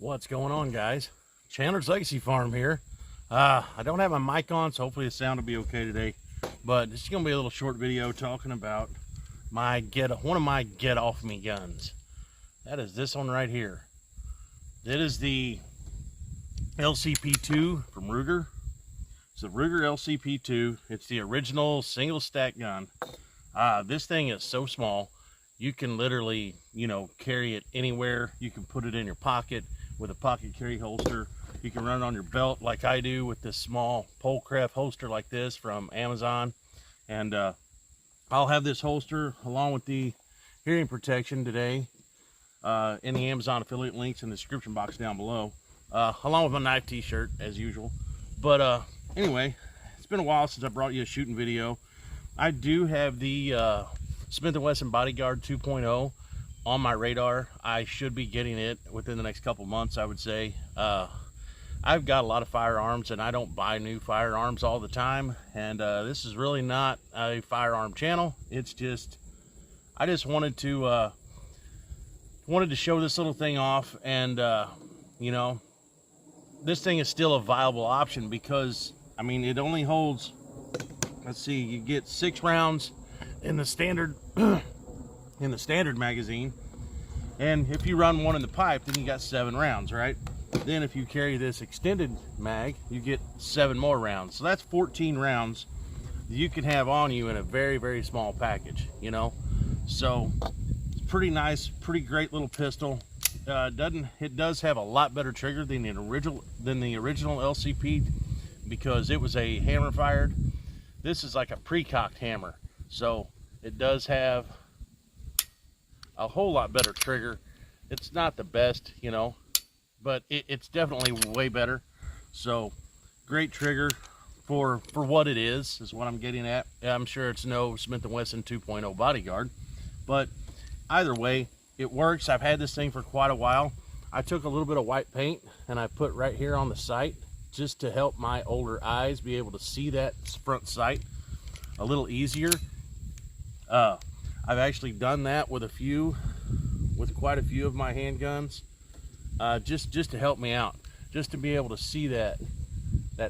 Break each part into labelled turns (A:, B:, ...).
A: What's going on, guys? Chandler's Legacy Farm here. I don't have my mic on, so hopefully the sound will be okay today. But it's gonna be a little short video talking about one of my get off me guns. That is this one right here. That is the Lcpii from Ruger. It's the Ruger Lcpii. It's the original single stack gun. This thing is so small, you can literally, carry it anywhere. You can put it in your pocket with a pocket carry holster. You can run it on your belt like I do with this small Polecraft holster like this from Amazon. And I'll have this holster along with the hearing protection today in the Amazon affiliate links in the description box down below, along with my knife t-shirt as usual. But anyway, it's been a while since I brought you a shooting video. I do have the Smith & Wesson Bodyguard 2.0 on my radar. I should be getting it within the next couple months, I would say. I've got a lot of firearms and I don't buy new firearms all the time, and this is really not a firearm channel. It's just I just wanted to show this little thing off, and this thing is still a viable option because it only holds, let's see, you get 6 rounds in the standard in the standard magazine, and if you run one in the pipe, then you got 7 rounds, right? Then if you carry this extended mag, you get 7 more rounds. So that's 14 rounds that you can have on you in a very, very small package, So it's pretty nice, pretty great little pistol. It does have a lot better trigger than the original Lcpii, because it was a hammer fired. This is like a pre-cocked hammer, so it does have a whole lot better trigger. It's not the best, but it's definitely way better. So great trigger for what it is what I'm getting at. I'm sure it's no Smith & Wesson 2.0 Bodyguard, but either way, it works. I've had this thing for quite a while. I took a little bit of white paint and I put right here on the sight just to help my older eyes be able to see that front sight a little easier. I've actually done that with quite a few of my handguns, just to help me out, just to be able to see that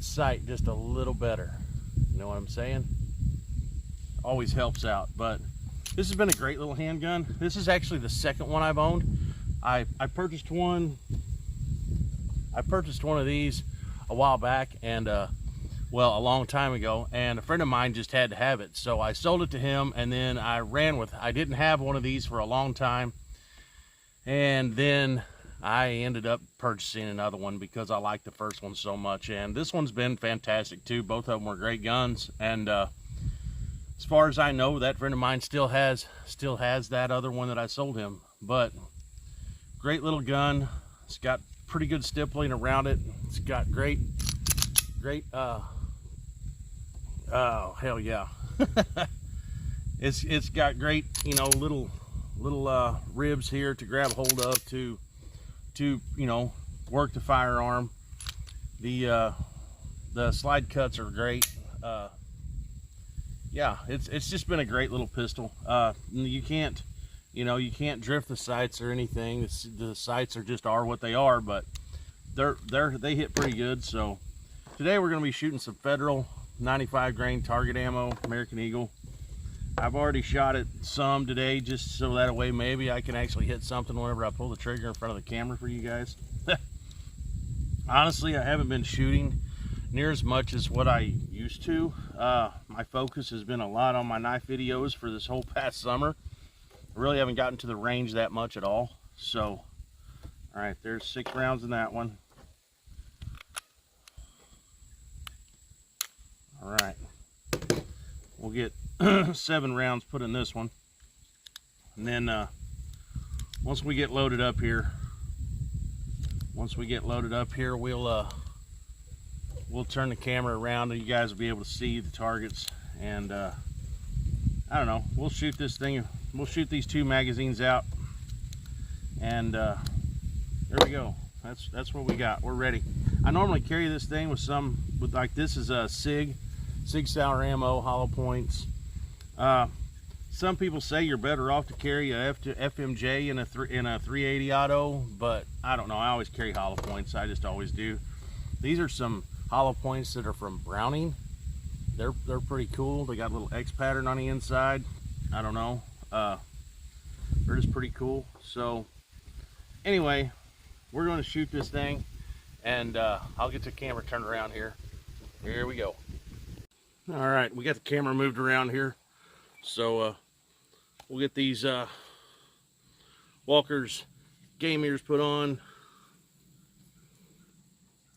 A: sight just a little better. You know what I'm saying? Always helps out. But this has been a great little handgun. This is actually the second one I've owned. I purchased one of these a while back, and well, a long time ago, and a friend of mine just had to have it, so I sold it to him, and then I didn't have one of these for a long time, and then I ended up purchasing another one because I liked the first one so much. And this one's been fantastic too. Both of them were great guns, and as far as I know, that friend of mine still has that other one that I sold him. But great little gun. It's got pretty good stippling around it. It's got great oh hell yeah. It's got great little ribs here to grab hold of to work the firearm. The slide cuts are great. Yeah, it's just been a great little pistol. You can't drift the sights or anything. The sights are what they are, but they hit pretty good. So today we're going to be shooting some Federal 95 grain target ammo, American Eagle. I've already shot it some today, just so that way maybe I can actually hit something whenever I pull the trigger in front of the camera for you guys. Honestly, I haven't been shooting near as much as what I used to. My focus has been a lot on my knife videos for this whole past summer. I really haven't gotten to the range that much at all. So, all right, there's 6 rounds in that one. All right, we'll get 7 rounds put in this one, and then once we get loaded up here, we'll turn the camera around and you guys will be able to see the targets. And I don't know, we'll shoot this thing. We'll shoot these 2 magazines out, and there we go. That's what we got. We're ready. I normally carry this thing with like this is a Sig Sauer ammo, hollow points. some people say you're better off to carry a FMJ in a 380 auto, but I don't know. I always carry hollow points. I just always do. These are some hollow points that are from Browning. They're pretty cool. They got a little X pattern on the inside. I don't know. They're just pretty cool. So anyway, we're going to shoot this thing, and I'll get the camera turned around here. Here we go. All right, we got the camera moved around here. So we'll get these Walker's game ears put on.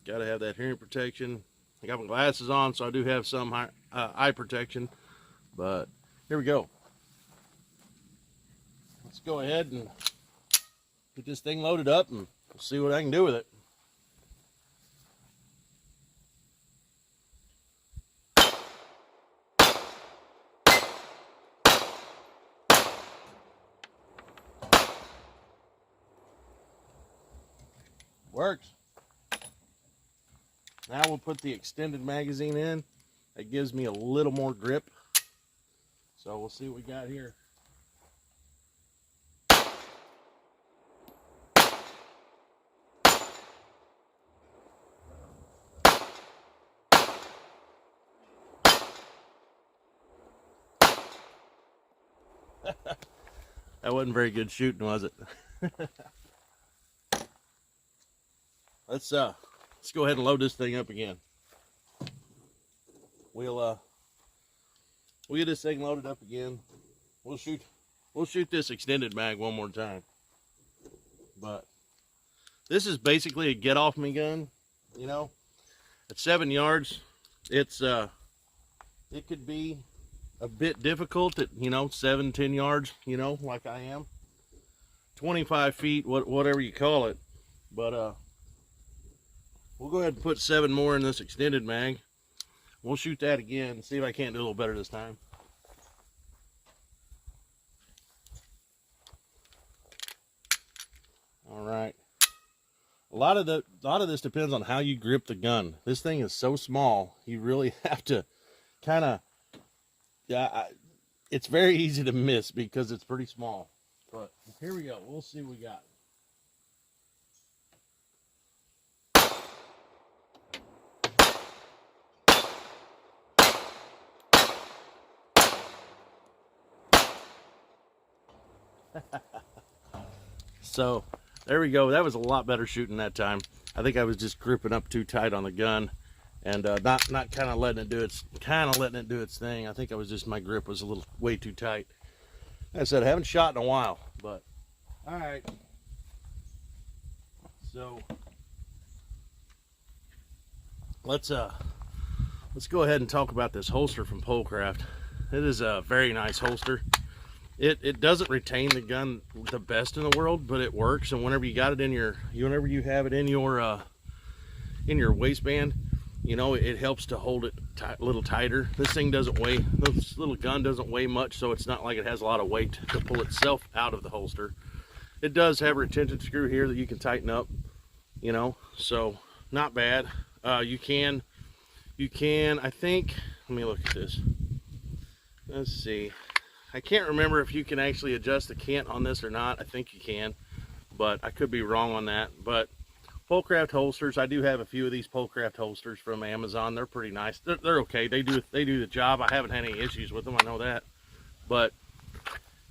A: Got to have that hearing protection. I got my glasses on, so I do have some eye protection. But here we go. Let's go ahead and get this thing loaded up, and we'll see what I can do with it. Works. Now we'll put the extended magazine in. That gives me a little more grip. So we'll see what we got here. That wasn't very good shooting, was it? Let's go ahead and load this thing up again. We'll get this thing loaded up again. We'll shoot this extended mag one more time. But this is basically a get off me gun, you know. At 7 yards, it could be a bit difficult at, you know, 7-10 yards, you know, like I am. 25 feet, whatever you call it. But we'll go ahead and put 7 more in this extended mag. We'll shoot that again and see if I can't do a little better this time. All right. A lot of this depends on how you grip the gun. This thing is so small, you really have to kind of, it's very easy to miss because it's pretty small. But here we go. We'll see what we got. So there we go. That was a lot better shooting that time. I think I was just gripping up too tight on the gun and not kind of letting it do its thing. I think I was just, my grip was a little way too tight. Like I said, I haven't shot in a while, but all right. So let's go ahead and talk about this holster from Polecraft. It is a very nice holster. It doesn't retain the gun the best in the world, but it works. And whenever you got it in your, whenever you have it in your waistband, you know, it helps to hold it a little tighter. This thing doesn't weigh, this little gun doesn't weigh much, so it's not like it has a lot of weight to pull itself out of the holster. It does have a retention screw here that you can tighten up, you know, so not bad. You can, I think, let me look at this. Let's see. I can't remember if you can actually adjust the cant on this or not. I think you can, but I could be wrong on that. But Polecraft holsters, I do have a few of these Polecraft holsters from Amazon. They're pretty nice. They're okay. They do the job. I haven't had any issues with them. I know that. But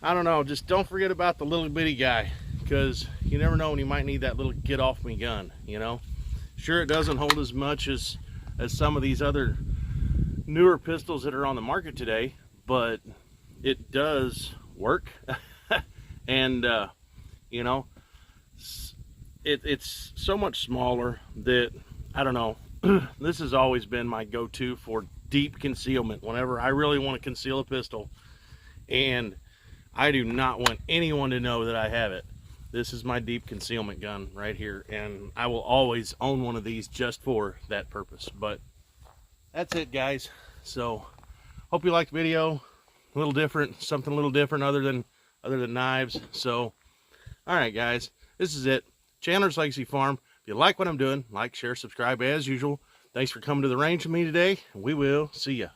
A: I don't know. Just don't forget about the little bitty guy, because you never know when you might need that little get off me gun. You know, sure, it doesn't hold as much as some of these other newer pistols that are on the market today, but it does work. And you know, it's so much smaller that, I don't know, this has always been my go-to for deep concealment. Whenever I really want to conceal a pistol and I do not want anyone to know that I have it, this is my deep concealment gun right here, and I will always own one of these just for that purpose. But that's it, guys. So hope you liked the video. A little different, something a little different other than knives. So all right, guys, this is it. Chandler's Legacy Farm. If you like what I'm doing, like, share, subscribe as usual. Thanks for coming to the range with me today. We will see ya.